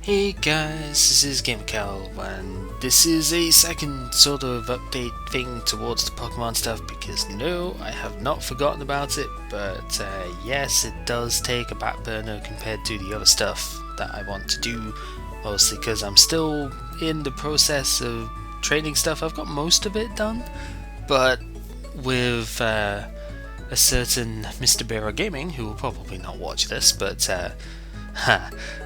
Hey guys, this is GameCal, and this is a second sort of update thing towards the Pokemon stuff because no, I have not forgotten about it, but yes, it does take a back burner compared to the other stuff that I want to do, mostly because I'm still in the process of training stuff. I've got most of it done, but with a certain Mr. Bearer Gaming, who will probably not watch this, but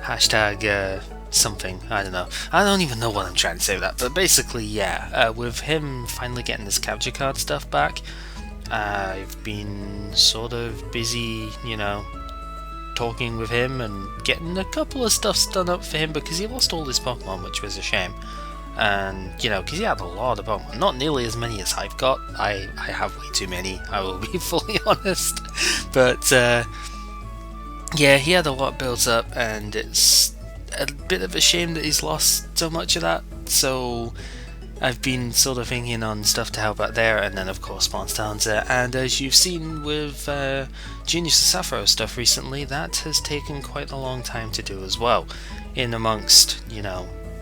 hashtag something, I don't know. I don't even know what I'm trying to say with that, but basically, yeah, with him finally getting his capture card stuff back, I've been sort of busy, talking with him and getting a couple of stuffs done up for him because he lost all his Pokemon, which was a shame. And, because he had a lot of Pokemon, not nearly as many as I've got. I have way too many, I will be fully honest. But, yeah, he had a lot built up, and it's a bit of a shame that he's lost so much of that. So I've been sort of thinking on stuff to help out there, and then of course Monster Hunter. And as you've seen with Genius of Sappho stuff recently, that has taken quite a long time to do as well. In amongst,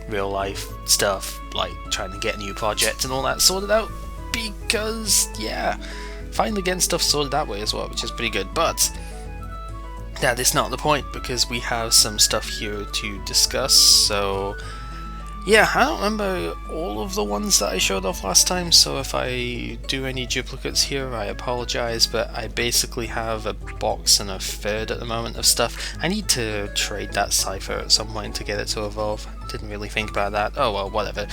real life stuff, like trying to get a new project and all that sorted out. Because, yeah, finally getting stuff sorted that way as well, which is pretty good. But that is not the point, because we have some stuff here to discuss. So yeah, I don't remember all of the ones that I showed off last time, so if I do any duplicates here, I apologize, but I basically have a box and a third at the moment of stuff. I need to trade that Cypher at some point to get it to evolve. Didn't really think about that. Oh well, whatever.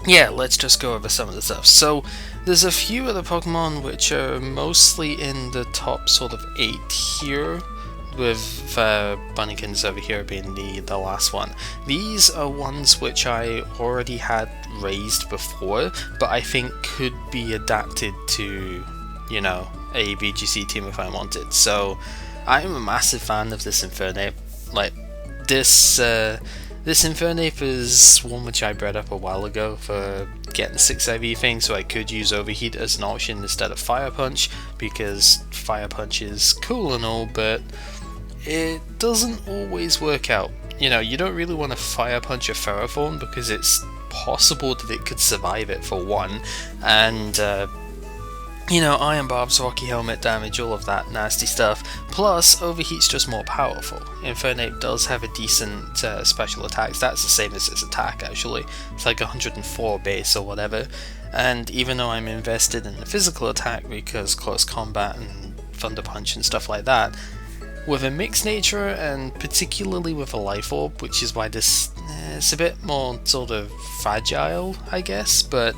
Yeah, let's just go over some of the stuff. So there's a few of the Pokemon which are mostly in the top sort of 8 here, with Bunnykins over here being the last one. These are ones which I already had raised before, but I think could be adapted to, a VGC team if I wanted. So I'm a massive fan of this Infernape. Like, this Infernape is one which I bred up a while ago for getting 6 IV thing, so I could use Overheat as an option instead of Fire Punch, because Fire Punch is cool and all, but it doesn't always work out. You don't really want to Fire Punch a Ferrothorn because it's possible that it could survive it for one, and Iron Barbs, Rocky Helmet damage, all of that nasty stuff. Plus, Overheat's just more powerful. Infernape does have a decent special attacks. That's the same as its attack, actually. It's like 104 base or whatever. And even though I'm invested in the physical attack because close combat and Thunder Punch and stuff like that, with a mixed nature, and particularly with a Life Orb, which is why this is a bit more sort of fragile, I guess, but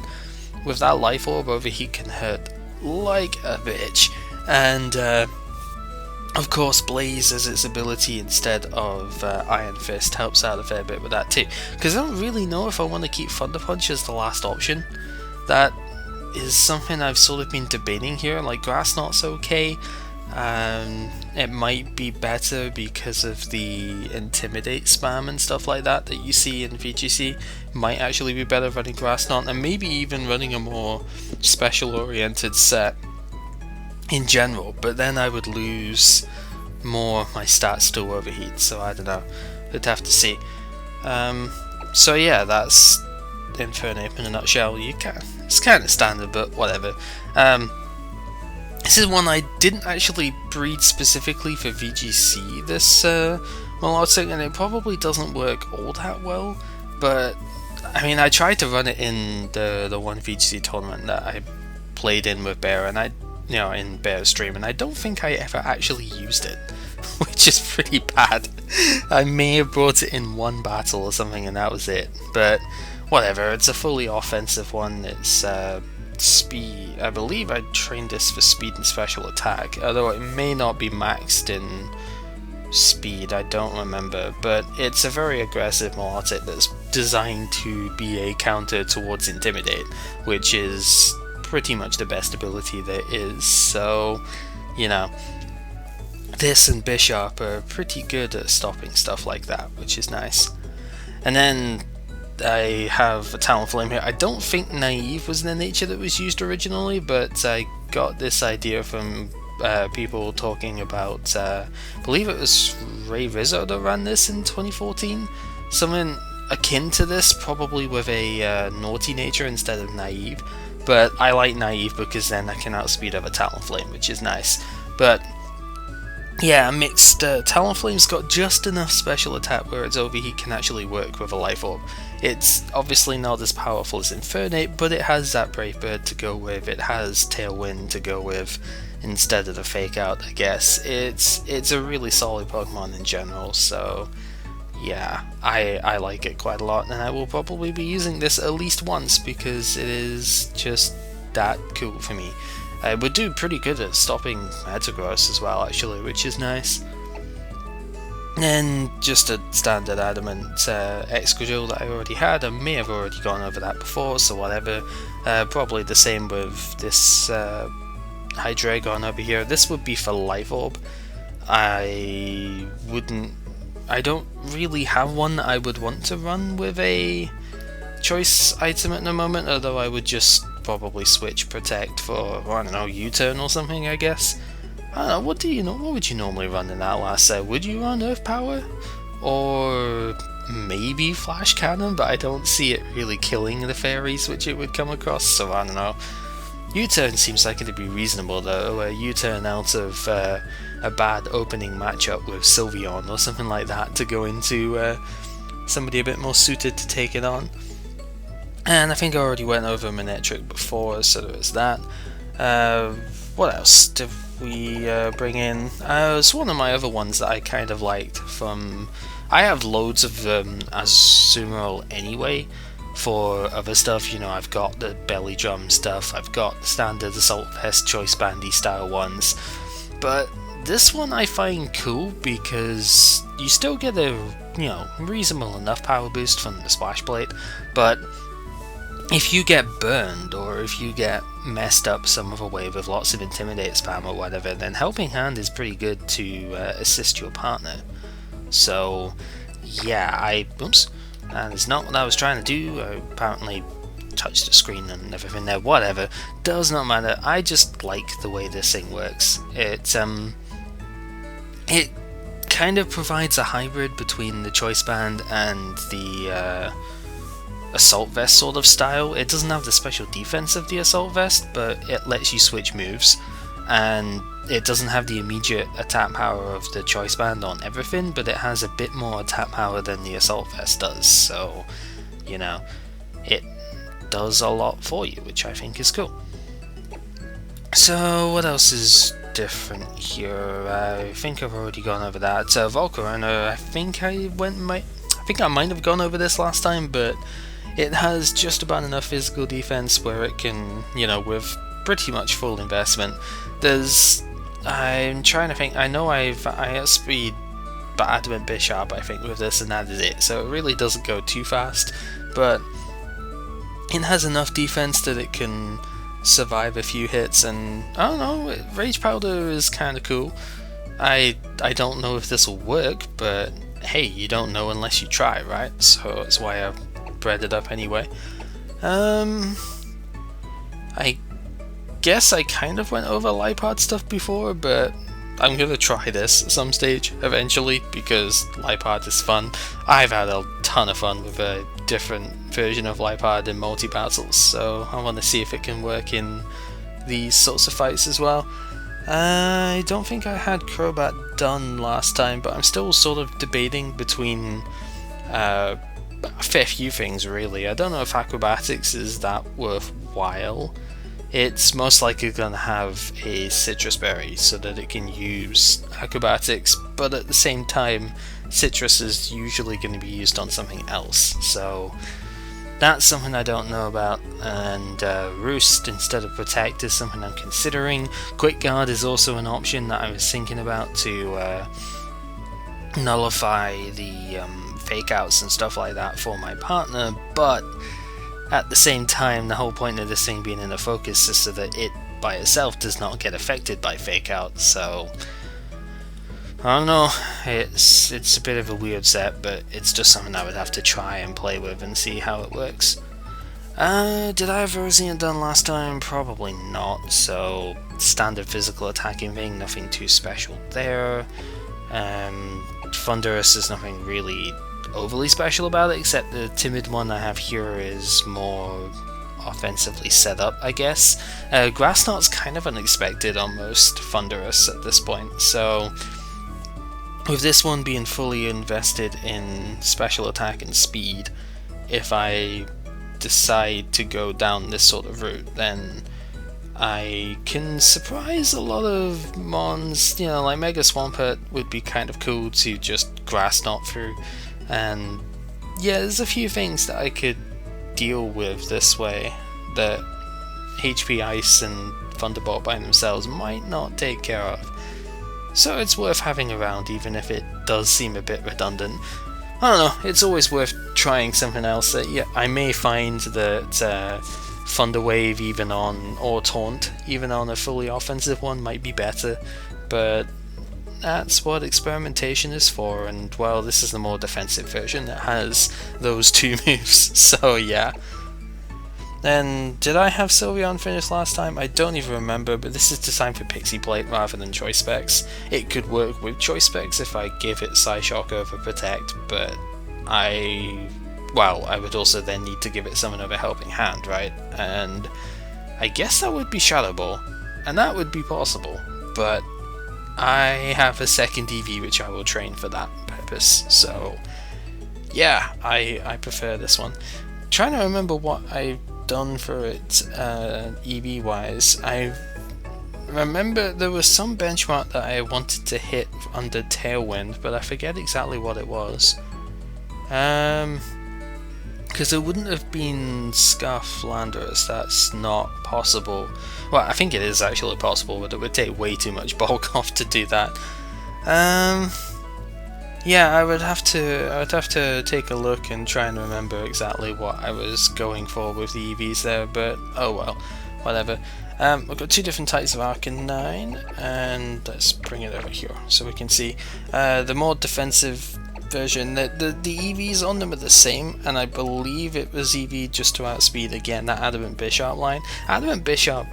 with that Life Orb, Overheat can hurt like a bitch. And of course Blaze as its ability instead of Iron Fist helps out a fair bit with that too, because I don't really know if I want to keep Thunder Punch as the last option. That is something I've sort of been debating here. Like, Grass Knot's okay. It might be better because of the Intimidate spam and stuff like that you see in VGC. Might actually be better running Grass Knot, and maybe even running a more special oriented set in general, but then I would lose more of my stats to Overheat, so I don't know, we'd have to see. So yeah, that's Infernape in a nutshell. It's kind of standard, but whatever. This is one I didn't actually breed specifically for VGC, this Melodic, and it probably doesn't work all that well, but I mean, I tried to run it in the one VGC tournament that I played in with Bear, and in Bear's stream, and I don't think I ever actually used it, which is pretty bad. I may have brought it in one battle or something, and that was it, but whatever, it's a fully offensive one. It's speed. I believe I trained this for speed and special attack, although it may not be maxed in speed, I don't remember, but it's a very aggressive Melodic that's designed to be a counter towards Intimidate, which is pretty much the best ability there is. So, this and Bishop are pretty good at stopping stuff like that, which is nice. And then I have a Talonflame here. I don't think Naive was the nature that was used originally, but I got this idea from people talking about, I believe it was Ray Rizzo that ran this in 2014. Something akin to this, probably with a naughty nature instead of naive. But I like naive because then I can outspeed other Talonflame, which is nice. But yeah, mixed Talonflame's got just enough special attack where its overheat can actually work with a Life Orb. It's obviously not as powerful as Infernape, but it has that Brave Bird to go with, it has Tailwind to go with instead of the Fake Out, I guess. It's a really solid Pokemon in general, so yeah, I like it quite a lot, and I will probably be using this at least once because it is just that cool for me. It would do pretty good at stopping Metagross as well, actually, which is nice. And just a standard Adamant Excadrill that I already had. I may have already gone over that before, so whatever. Probably the same with this Hydreigon over here. This would be for Life Orb. I don't really have one that I would want to run with a choice item at the moment, although I would just probably switch Protect for, I don't know, U-turn or something, I guess. I don't know, what would you normally run in that last set? Would you run Earth Power? Or maybe Flash Cannon, but I don't see it really killing the fairies which it would come across, so I don't know. U-turn seems like it'd be reasonable though, U-turn out of a bad opening matchup with Sylveon or something like that to go into somebody a bit more suited to take it on. And I think I already went over Manectric before, so there's that. What else did we bring in? It's one of my other ones that I kind of liked from... I have loads of Azumarill anyway for other stuff. You know, I've got the Belly Drum stuff, I've got the standard Assault Vest Choice Bandy style ones, but this one I find cool because you still get a, you know, reasonable enough power boost from the Splash Blade, but if you get burned or if you get messed up some other way with lots of Intimidate spam or whatever, then Helping Hand is pretty good to assist your partner. So yeah, oops, that is not what I was trying to do. I apparently touched the screen and everything there, whatever, does not matter. I just like the way this thing works. It kind of provides a hybrid between the Choice Band and the Assault Vest sort of style. It doesn't have the special defense of the Assault Vest, but it lets you switch moves, and it doesn't have the immediate attack power of the Choice Band on everything, but it has a bit more attack power than the Assault Vest does, so, you know, it does a lot for you, which I think is cool. So what else is different here? I think I've already gone over that. Volcarona, I think I might have gone over this last time, but it has just about enough physical defense where it can, you know, with pretty much full investment. I'm trying to think, I know I outspeed Adamant Bishop, I think, with this, and that is it, so it really doesn't go too fast, but it has enough defense that it can survive a few hits, and I don't know, Rage Powder is kind of cool. I don't know if this will work, but hey, you don't know unless you try, right? So that's why I bred it up anyway. I guess I kind of went over Lipod stuff before, but I'm gonna try this at some stage eventually because Lipod is fun. I've had a ton of fun with a different version of Lipod in multi-battles, so I want to see if it can work in these sorts of fights as well. I don't think I had Crobat done last time, but I'm still sort of debating between a fair few things really. I don't know if Acrobatics is that worthwhile. It's most likely going to have a Citrus Berry so that it can use Acrobatics, but at the same time Citrus is usually going to be used on something else, so that's something I don't know about. And Roost instead of Protect is something I'm considering. Quick Guard is also an option that I was thinking about to nullify the fake outs and stuff like that for my partner, but at the same time the whole point of this thing being in a focus is so that it by itself does not get affected by fake outs, so I don't know, it's a bit of a weird set, but it's just something I would have to try and play with and see how it works. Did I have Rosina done last time? Probably not, so standard physical attacking thing, nothing too special there. Thunderous, there's nothing really overly special about it, except the timid one I have here is more offensively set up, I guess. Grass Knot's kind of unexpected almost Thunderous at this point, so with this one being fully invested in special attack and speed, if I decide to go down this sort of route, then I can surprise a lot of mons. You know, like Mega Swampert would be kind of cool to just Grass Knot through, and yeah, there's a few things that I could deal with this way that HP Ice and Thunderbolt by themselves might not take care of. So it's worth having around, even if it does seem a bit redundant. I don't know, it's always worth trying something else. Yeah, I may find that Thunder Wave or Taunt even on a fully offensive one might be better, but that's what experimentation is for, and well, this is the more defensive version that has those two moves, so yeah. Then, did I have Sylveon finished last time? I don't even remember, but this is designed for Pixie Plate rather than Choice Specs. It could work with Choice Specs if I give it Psyshock over Protect, but I would also then need to give it some other Helping Hand, right? And I guess that would be Shadow Ball, and that would be possible, but I have a second EV which I will train for that purpose, so yeah, I prefer this one. Trying to remember what I've done for it EV wise. I remember there was some benchmark that I wanted to hit under Tailwind, but I forget exactly what it was. Because it wouldn't have been Scarf Landorus, that's not possible. Well, I think it is actually possible, but it would take way too much bulk off to do that. Yeah, I would have to take a look and try and remember exactly what I was going for with the EVs there, but oh well, whatever. I've got two different types of Arcanine, and let's bring it over here so we can see the more defensive version. The EVs on them are the same, and I believe it was EV just to outspeed again that Adamant Bishop line. Adamant Bishop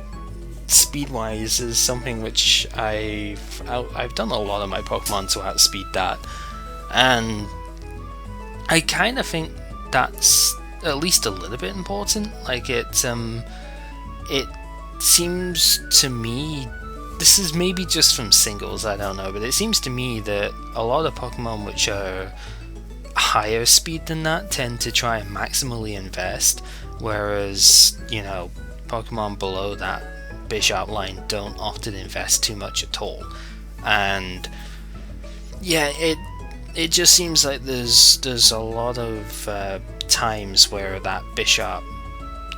speed-wise is something which I've done a lot of my Pokemon to outspeed that, and I kind of think that's at least a little bit important. Like it seems to me, this is maybe just from singles, I don't know, but it seems to me that a lot of Pokemon which are higher speed than that tend to try and maximally invest, whereas, you know, Pokemon below that Bishop line don't often invest too much at all. And yeah, it just seems like there's a lot of times where that Bishop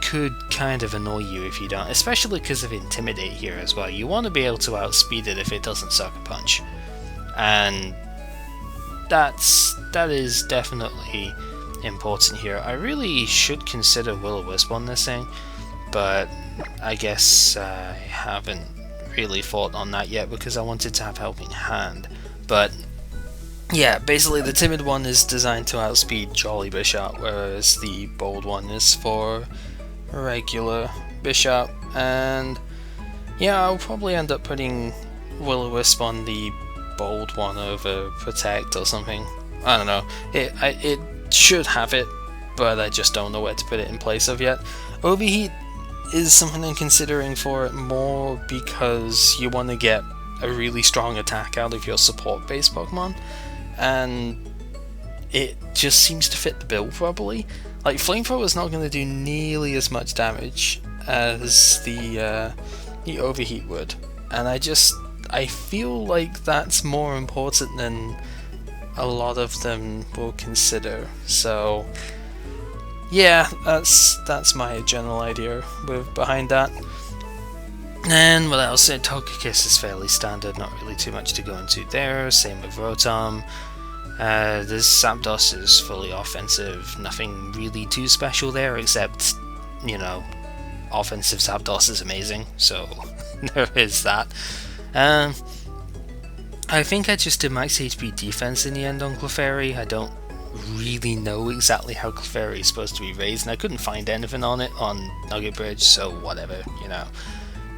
could kind of annoy you if you don't, especially because of Intimidate here as well. You want to be able to outspeed it if it doesn't suck a punch, and that is definitely important here. I really should consider Will-O-Wisp on this thing, but I guess I haven't really thought on that yet because I wanted to have Helping Hand. But yeah, basically the timid one is designed to outspeed Jolly Bishop, whereas the bold one is for regular Bishop. And yeah, I'll probably end up putting Will-O-Wisp on the bold one over Protect or something. I don't know. It should have it, but I just don't know where to put it in place of yet. Overheat is something I'm considering for it more because you want to get a really strong attack out of your support-based Pokemon, and it just seems to fit the bill properly. Like, Flamethrower is not going to do nearly as much damage as the Overheat would, and I feel like that's more important than a lot of them will consider. So yeah, that's my general idea behind that. And what else? Togekiss is fairly standard, not really too much to go into there. Same with Rotom. This Zapdos is fully offensive, nothing really too special there, except, you know, offensive Zapdos is amazing, so there is that. I think I just did max HP defense in the end on Clefairy. I don't really know exactly how Clefairy is supposed to be raised, and I couldn't find anything on it on Nugget Bridge, so whatever, you know.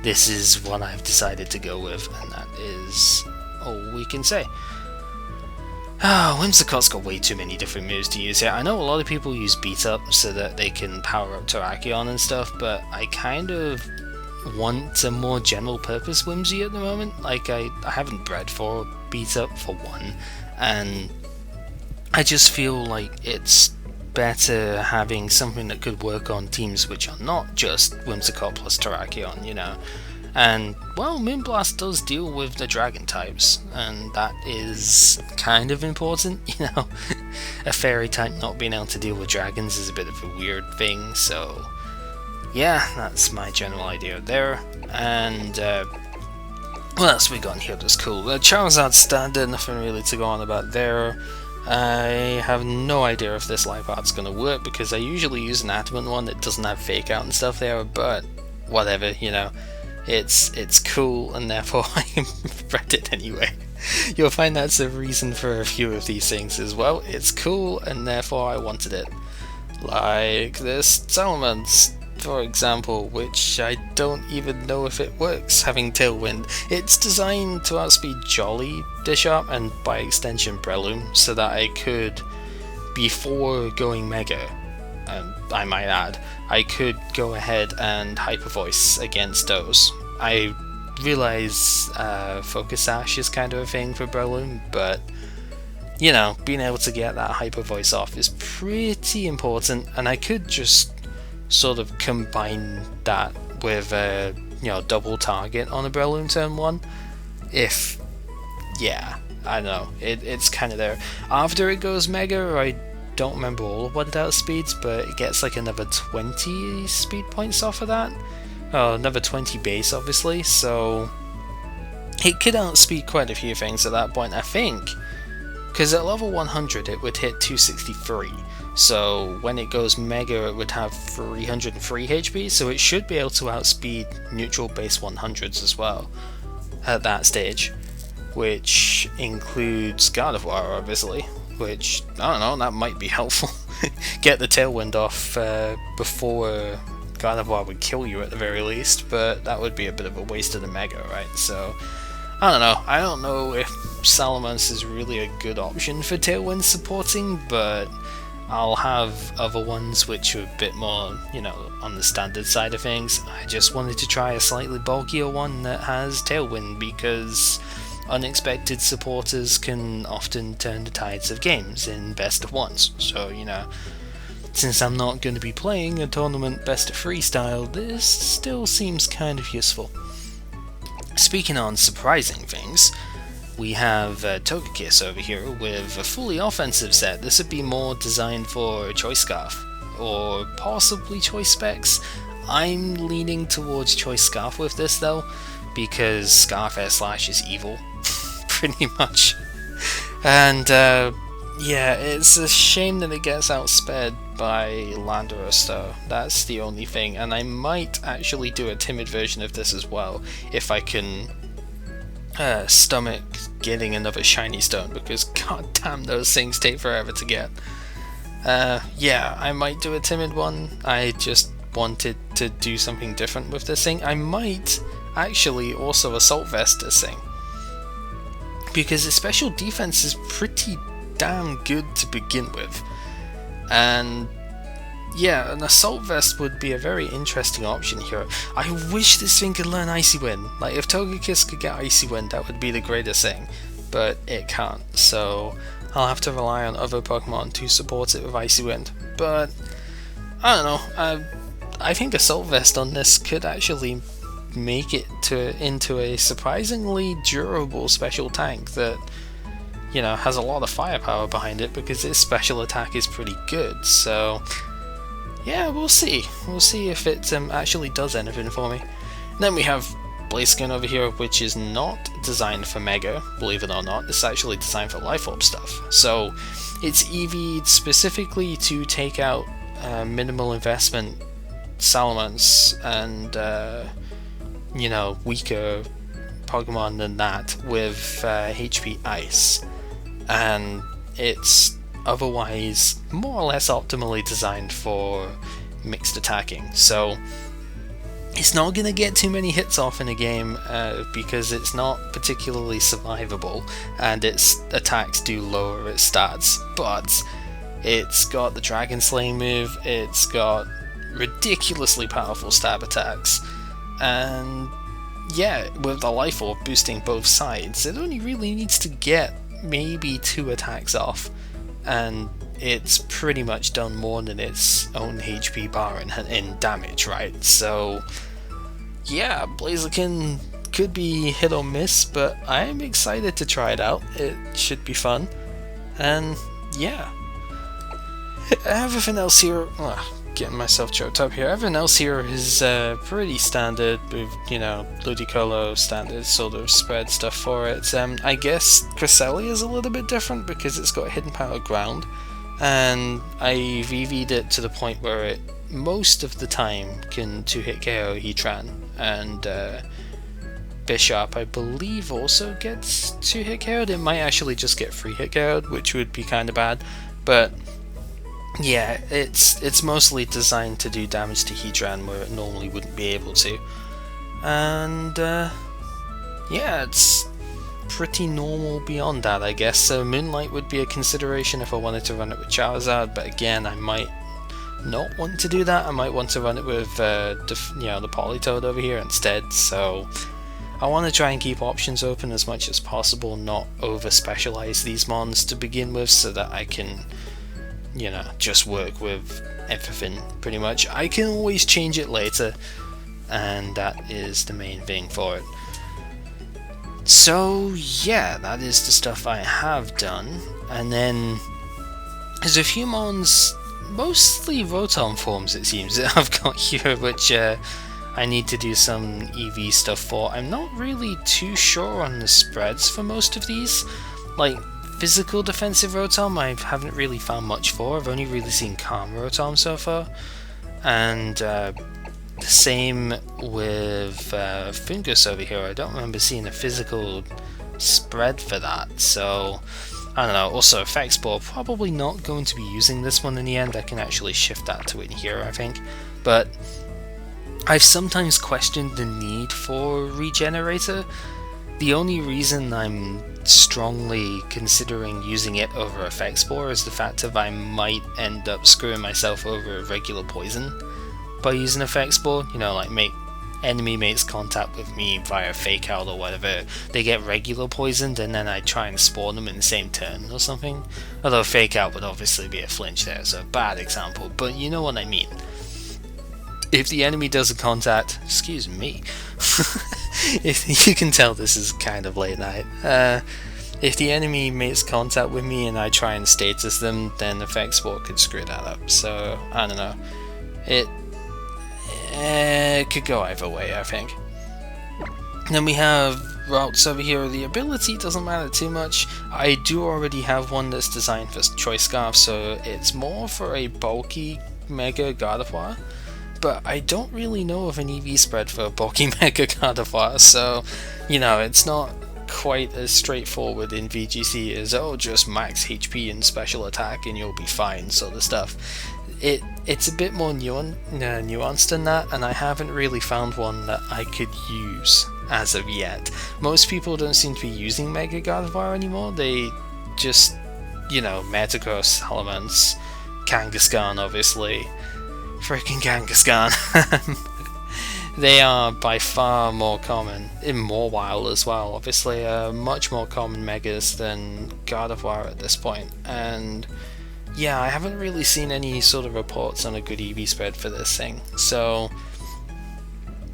This is what I've decided to go with, and that is all we can say. Oh, Whimsicott's got way too many different moves to use here. I know a lot of people use Beat Up so that they can power up Terrakion and stuff, but I kind of want a more general purpose Whimsy at the moment. Like, I haven't bred for Beat Up for one, and I just feel like it's better having something that could work on teams which are not just Whimsicott plus Terrakion, you know. And, well, Moonblast does deal with the dragon types, and that is kind of important, you know. A fairy type not being able to deal with dragons is a bit of a weird thing, so yeah, that's my general idea there. And, what else we got in here that's cool? Charizard Standard, nothing really to go on about there. I have no idea if this life art's gonna work, because I usually use an adamant one that doesn't have fake out and stuff there, but whatever, you know. It's cool, and therefore I read it anyway. You'll find that's a reason for a few of these things as well. It's cool, and therefore I wanted it. Like this Salamence, for example, which I don't even know if it works, having Tailwind. It's designed to outspeed Jolly, Dishart, and by extension Breloom, so that I could, before going Mega, I might add, I could go ahead and Hyper Voice against those. I realise Focus Sash is kind of a thing for Breloom, but you know, being able to get that Hyper Voice off is pretty important, and I could just sort of combine that with you know, double target on a Breloom turn 1. If, yeah, I don't know, it's kind of there. After it goes Mega, I don't remember all of what it outspeeds, but it gets like another 20 speed points off of that. Oh, another 20 base, obviously, so it could outspeed quite a few things at that point, I think. Because at level 100 it would hit 263, so when it goes Mega it would have 303 HP, so it should be able to outspeed neutral base 100s as well at that stage, which includes Gardevoir, obviously. Which, I don't know, that might be helpful. Get the Tailwind off before Gardevoir would kill you at the very least, but that would be a bit of a waste of the Mega, right? So, I don't know. I don't know if Salamence is really a good option for Tailwind supporting, but I'll have other ones which are a bit more, you know, on the standard side of things. I just wanted to try a slightly bulkier one that has Tailwind, because unexpected supporters can often turn the tides of games in best of ones. So, you know, since I'm not going to be playing a tournament best of 3 style, this still seems kind of useful. Speaking on surprising things, we have Togekiss over here with a fully offensive set. This would be more designed for Choice Scarf, or possibly Choice Specs. I'm leaning towards Choice Scarf with this though, because Scarf Air Slash is evil, pretty much. And yeah, it's a shame that it gets outsped by Landorus though, that's the only thing, and I might actually do a timid version of this as well, if I can stomach getting another shiny stone, because god damn those things take forever to get. Yeah, I might do a timid one. I just wanted to do something different with this thing. I might actually also Assault Vest this thing, because its special defense is pretty damn good to begin with, and yeah, an Assault Vest would be a very interesting option here. I wish this thing could learn Icy Wind. Like, if Togekiss could get Icy Wind, that would be the greatest thing, but it can't, so I'll have to rely on other Pokemon to support it with Icy Wind. But I don't know, I think Assault Vest on this could actually make it into a surprisingly durable special tank that, you know, has a lot of firepower behind it, because its special attack is pretty good. So yeah, we'll see. We'll see if it actually does anything for me. And then we have Blaziken over here, which is not designed for Mega, believe it or not. It's actually designed for Life Orb stuff. So it's EV'd specifically to take out minimal investment Salamence and you know, weaker Pokemon than that with HP Ice, and it's otherwise more or less optimally designed for mixed attacking. So It's not going to get too many hits off in a game because it's not particularly survivable and its attacks do lower its stats, but it's got the Dragon Slaying move, it's got ridiculously powerful stab attacks, and yeah, with the Life Orb boosting both sides, it only really needs to get maybe 2 attacks off, and it's pretty much done more than its own HP bar in damage, right? So yeah, Blaziken could be hit or miss, but I'm excited to try it out. It should be fun. And yeah, everything else here, getting myself choked up here, everything else here is pretty standard with, you know, Ludicolo, standard sort of spread stuff for it. I guess Cresselia is a little bit different because it's got Hidden Power Ground, and I VV'd it to the point where it most of the time can 2-hit KO Heatran, and Bishop I believe also gets 2-hit KO'd. It might actually just get 3-hit KO'd, which would be kind of bad, but yeah, it's mostly designed to do damage to Heatran where it normally wouldn't be able to, and yeah, it's pretty normal beyond that, I guess. So Moonlight would be a consideration if I wanted to run it with Charizard, but again, I might not want to do that. I might want to run it with the Politoed over here instead, so I want to try and keep options open as much as possible, not over specialize these mons to begin with, so that I can, you know, just work with everything pretty much. I can always change it later, and that is the main thing for it. So yeah, that is the stuff I have done, and then there's a few mons, mostly Rotom forms it seems, that I've got here, which I need to do some EV stuff for. I'm not really too sure on the spreads for most of these. Like, physical defensive Rotom I haven't really found much for, I've only really seen Calm Rotom so far, and the same with Fungus over here. I don't remember seeing a physical spread for that, so I don't know. Also, Effect Spore, probably not going to be using this one in the end. I can actually shift that to in here, I think. But I've sometimes questioned the need for Regenerator. The only reason I'm strongly considering using it over Effect Spore is the fact that I might end up screwing myself over a regular poison by using Effect Spore. You know, like enemy makes contact with me via Fake Out or whatever, they get regular poisoned, and then I try and spawn them in the same turn or something. Although Fake Out would obviously be a flinch there, so a bad example, but you know what I mean. If the enemy does a contact, excuse me, if you can tell this is kind of late night, if the enemy makes contact with me and I try and status them, then Effect Spore could screw that up, so I don't know. It could go either way, I think. Then we have routes over here. The ability doesn't matter too much. I do already have one that's designed for Choice Scarf, so it's more for a bulky Mega Gardevoir, but I don't really know of an EV spread for a bulky Mega Gardevoir, so, you know, it's not quite as straightforward in VGC as, oh, just max HP and special attack and you'll be fine sort of stuff. It's a bit more nuanced than that, and I haven't really found one that I could use as of yet. Most people don't seem to be using Mega Gardevoir anymore. They just, you know, Metagross, Salamence, Kangaskhan obviously. Freaking Kangaskhan. They are by far more common, in Mawile as well, obviously, much more common Megas than Gardevoir at this point, and yeah, I haven't really seen any sort of reports on a good EV spread for this thing, so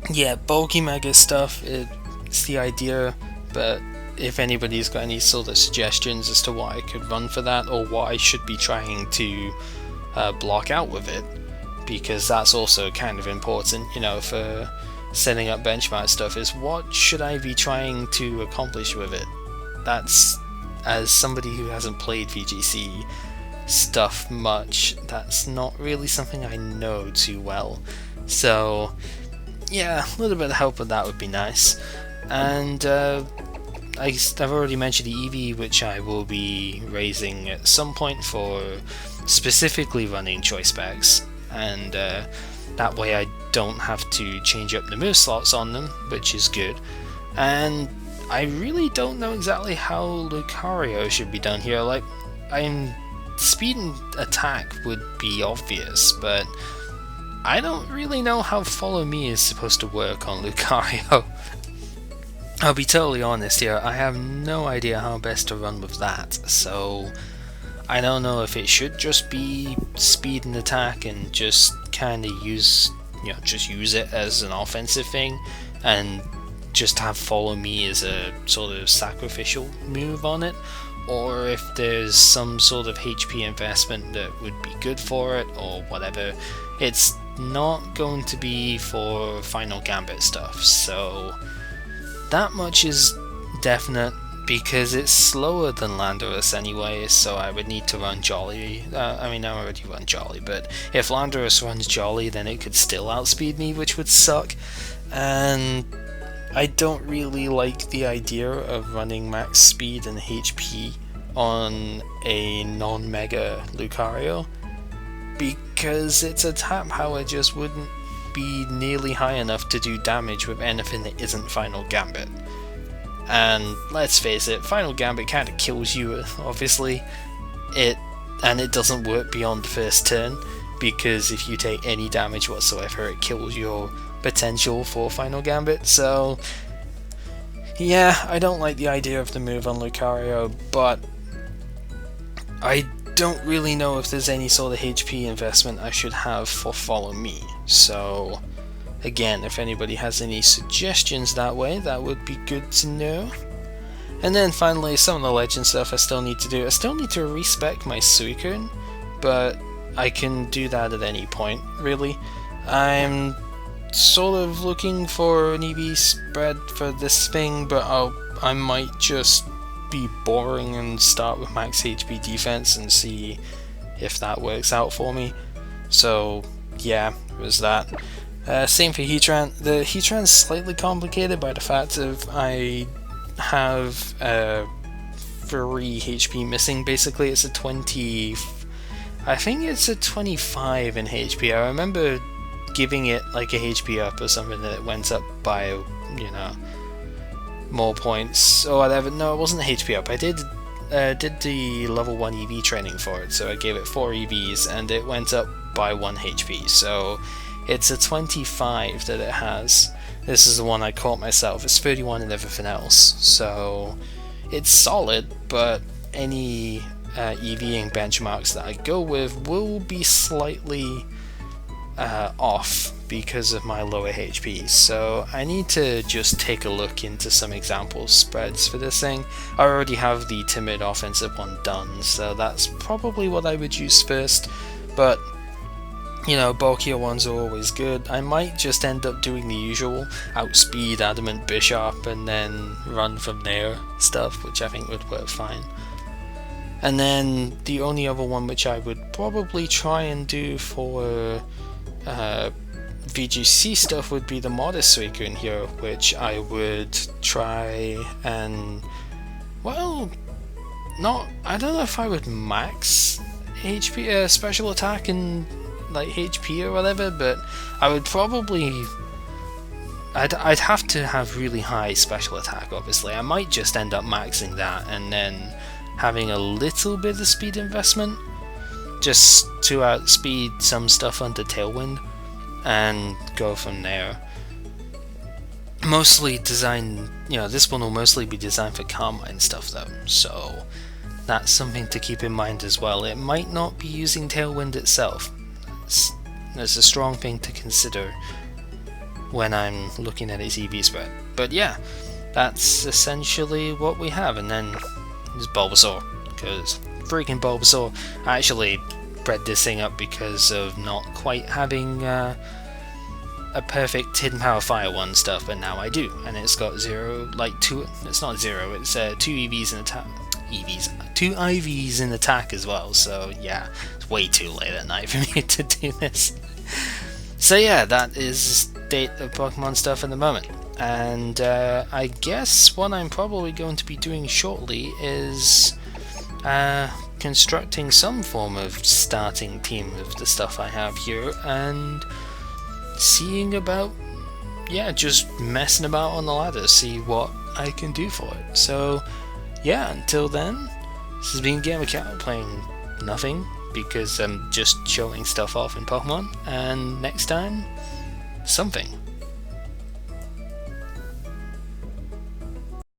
yeah, bulky Mega stuff, it's the idea, but if anybody's got any sort of suggestions as to what I could run for that, or what I should be trying to block out with it, because that's also kind of important, you know, for setting up benchmark stuff, is what should I be trying to accomplish with it. That's, as somebody who hasn't played VGC stuff much, that's not really something I know too well, so yeah, a little bit of help with that would be nice. And I've already mentioned the EV, which I will be raising at some point for specifically running choice bags, and That way I don't have to change up the move slots on them, which is good. And I really don't know exactly how Lucario should be done here. Like, speed and attack would be obvious, but I don't really know how Follow Me is supposed to work on Lucario. I'll be totally honest here, I have no idea how best to run with that, so I don't know if it should just be speed and attack and just kind of use it as an offensive thing, and just have Follow Me as a sort of sacrificial move on it, or if there's some sort of HP investment that would be good for it, or whatever. It's not going to be for Final Gambit stuff, so that much is definite, because it's slower than Landorus anyway, so I would need to run Jolly. I mean, I already run Jolly, but if Landorus runs Jolly, then it could still outspeed me, which would suck, and I don't really like the idea of running max speed and HP on a non-mega Lucario, because its attack power just wouldn't be nearly high enough to do damage with anything that isn't Final Gambit. And let's face it, Final Gambit kind of kills you, obviously, and it doesn't work beyond the first turn, because if you take any damage whatsoever, it kills your potential for Final Gambit. So yeah, I don't like the idea of the move on Lucario, but I don't really know if there's any sort of HP investment I should have for Follow Me. So again, if anybody has any suggestions that way, that would be good to know. And then finally, some of the legend stuff I still need to do. I still need to respec my Suicune, but I can do that at any point, really. I'm sort of looking for an EV spread for this thing, but I might just be boring and start with max HP defense and see if that works out for me. So yeah, there's that. Same for Heatran. The Heatran's slightly complicated by the fact of I have 3 HP missing. Basically, it's a 20. I think it's a 25 in HP. I remember giving it like a HP up or something, that it went up by, you know, more points or whatever. No, it wasn't a HP up. I did the level 1 EV training for it, so I gave it 4 EVs and it went up by 1 HP. So it's a 25 that it has. This is the one I caught myself. It's 31 and everything else, so it's solid, but any EVing benchmarks that I go with will be slightly off because of my lower HP, so I need to just take a look into some example spreads for this thing. I already have the timid offensive one done, so that's probably what I would use first, but you know, bulkier ones are always good. I might just end up doing the usual outspeed Adamant Bishop and then run from there stuff, which I think would work fine. And then the only other one which I would probably try and do for VGC stuff would be the Modest Suicune here, which I would try and, well, I don't know if I would max HP, special attack and like HP or whatever, but I would probably, I'd have to have really high special attack, obviously. I might just end up maxing that and then having a little bit of speed investment just to outspeed some stuff under Tailwind and go from there. Mostly designed, you know, this one will mostly be designed for Carmine stuff though, so that's something to keep in mind as well. It might not be using Tailwind itself. That's a strong thing to consider when I'm looking at its EV spread. But yeah, that's essentially what we have. And then there's Bulbasaur, because freaking Bulbasaur. I actually bred this thing up because of not quite having a perfect Hidden Power Fire 1 stuff, but now I do, and it's got it's not 0, it's 2 EVs in attack. 2 IVs in attack as well, so yeah, it's way too late at night for me to do this. So yeah, that is the state of Pokemon stuff at the moment, and I guess what I'm probably going to be doing shortly is constructing some form of starting team of the stuff I have here, and seeing about, yeah, just messing about on the ladder, see what I can do for it. So, yeah, until then, this has been Gamer Cat playing nothing, because I'm just showing stuff off in Pokemon, and next time, something.